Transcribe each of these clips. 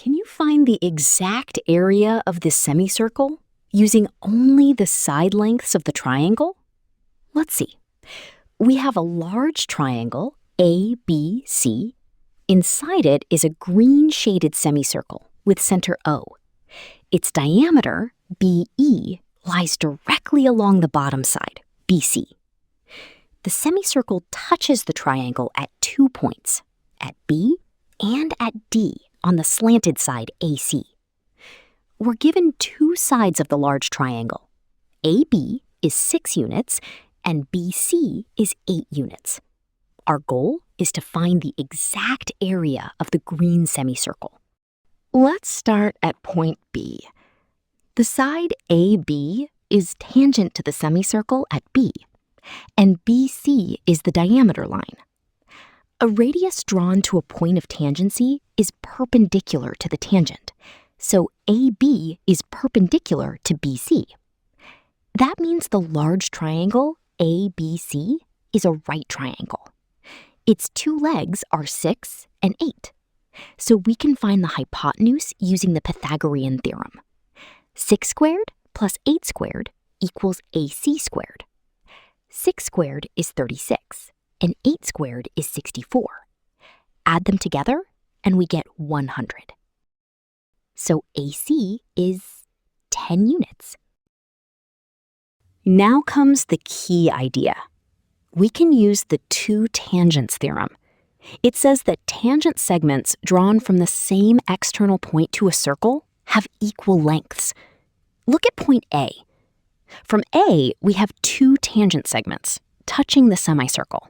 Can you find the exact area of this semicircle using only the side lengths of the triangle? Let's see. We have a large triangle, ABC. Inside it is a green shaded semicircle with center O. Its diameter, BE, lies directly along the bottom side, BC. The semicircle touches the triangle at 2 points, at B and at D on the slanted side AC. We're given two sides of the large triangle. AB is 6 units and BC is 8 units. Our goal is to find the exact area of the green semicircle. Let's start at point B. The side AB is tangent to the semicircle at B, and BC is the diameter line. A radius drawn to a point of tangency is perpendicular to the tangent, so AB is perpendicular to BC. That means the large triangle ABC is a right triangle. Its two legs are 6 and 8, so we can find the hypotenuse using the Pythagorean theorem. 6 squared plus 8 squared equals AC squared. 6 squared is 36, and 8 squared is 64. Add them together, and we get 100. So AC is 10 units. Now comes the key idea. We can use the Two Tangents Theorem. It says that tangent segments drawn from the same external point to a circle have equal lengths. Look at point A. From A, we have two tangent segments touching the semicircle,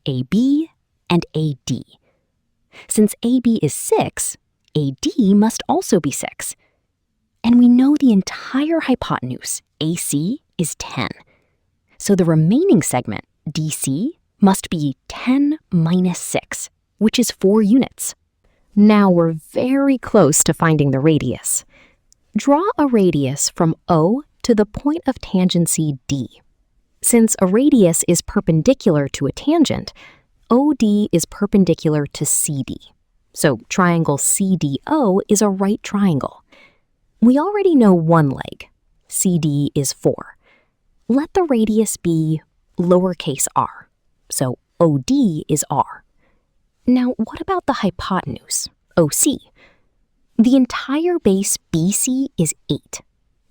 AB and AD. Since AB is 6, AD must also be 6. And we know the entire hypotenuse, AC, is 10. So the remaining segment, DC, must be 10 minus 6, which is 4 units. Now we're very close to finding the radius. Draw a radius from O to the point of tangency D. Since a radius is perpendicular to a tangent, OD is perpendicular to CD. So triangle CDO is a right triangle. We already know one leg. CD is 4. Let the radius be lowercase r. So OD is r. Now what about the hypotenuse, OC? The entire base BC is 8.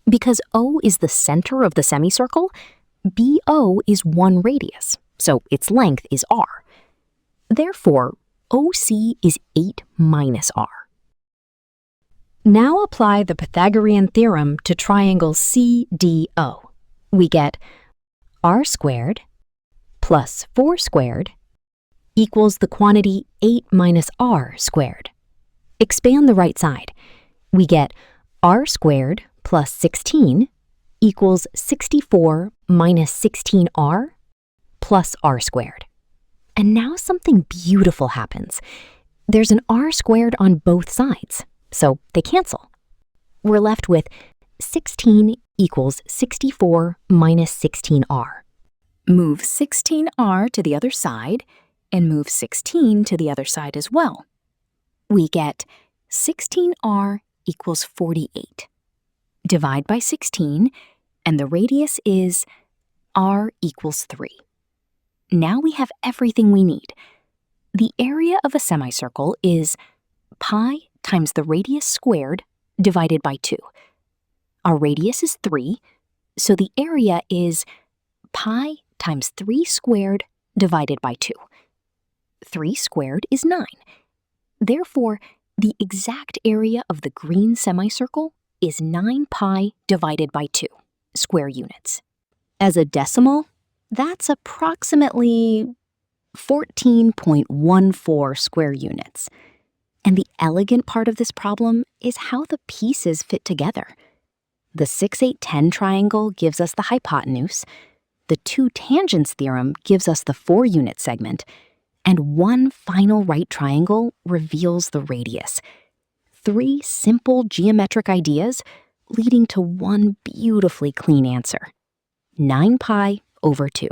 Because O is the center of the semicircle, BO is one radius, so its length is r. Therefore, OC is 8 minus r. Now apply the Pythagorean theorem to triangle CDO. We get r squared plus 4 squared equals the quantity 8 minus r squared. Expand the right side. We get r squared plus 16 equals 64 minus 16r plus r squared. And now something beautiful happens. There's an r squared on both sides, so they cancel. We're left with 16 equals 64 minus 16r. Move 16r to the other side, and move 16 to the other side as well. We get 16r equals 48. Divide by 16, and the radius is r equals 3. Now we have everything we need. The area of a semicircle is pi times the radius squared divided by 2. Our radius is 3, so the area is pi times 3 squared divided by 2. 3 squared is 9. Therefore, the exact area of the green semicircle is 9 pi divided by 2 square units. As a decimal, that's approximately 14.14 square units. And the elegant part of this problem is how the pieces fit together. The 6, 8, 10 triangle gives us the hypotenuse, the Two Tangents Theorem gives us the 4-unit segment, and one final right triangle reveals the radius. 3 simple geometric ideas leading to one beautifully clean answer: 9 pi over 2.